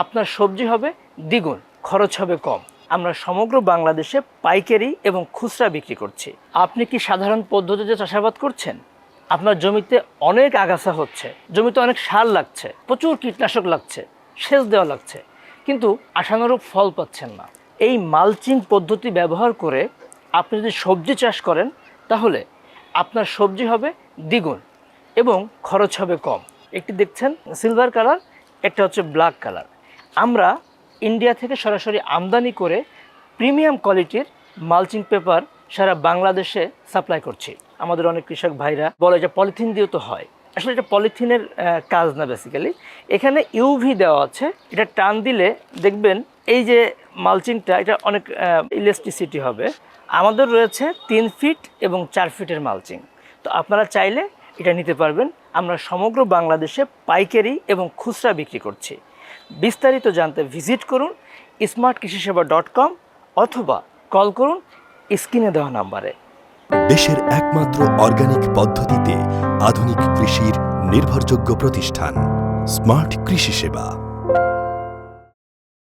আপনার সবজি হবে দ্বিগুণ, খরচ হবে কম। আমরা সমগ্র বাংলাদেশে পাইকারি এবং খুচরা বিক্রি করছি। আপনি কি সাধারণ পদ্ধতিতে চাষাবাদ করছেন? আপনার জমিতে অনেক আগাছা হচ্ছে, জমিতে অনেক সার লাগছে, প্রচুর কীটনাশক লাগছে, সেচ দেওয়া লাগছে, কিন্তু আশানুরূপ ফল পাচ্ছেন না। এই মালচিং পদ্ধতি ব্যবহার করে আপনি যদি সবজি চাষ করেন, তাহলে আপনার সবজি হবে দ্বিগুণ এবং খরচ হবে কম। একটি দেখছেন সিলভার কালার, একটা হচ্ছে ব্ল্যাক কালার। আমরা ইন্ডিয়া থেকে সরাসরি আমদানি করে প্রিমিয়াম কোয়ালিটির মালচিং পেপার সারা বাংলাদেশে সাপ্লাই করছি। আমাদের অনেক কৃষক ভাইরা বলে যে পলিথিন দিয়েও তো হয়। আসলে এটা পলিথিনের কাজ না, বেসিক্যালি এখানে ইউভি দেওয়া আছে। এটা টান দিলে দেখবেন এই যে মালচিংটা, এটা অনেক ইলেকট্রিসিটি হবে। আমাদের রয়েছে 3 ফিট এবং 4 ফিটের মালচিং। তো আপনারা চাইলে এটা নিতে পারবেন। আমরা সমগ্র বাংলাদেশে পাইকারি এবং খুচরা বিক্রি করছি। বিস্তারিত জানতে ভিজিট করুন smartkrishisewa.com অথবা কল করুন স্ক্রিনে দেওয়া নাম্বারে। দেশের একমাত্র অর্গানিক পদ্ধতিতে আধুনিক কৃষির নির্ভরযোগ্য প্রতিষ্ঠান স্মার্ট কৃষি সেবা।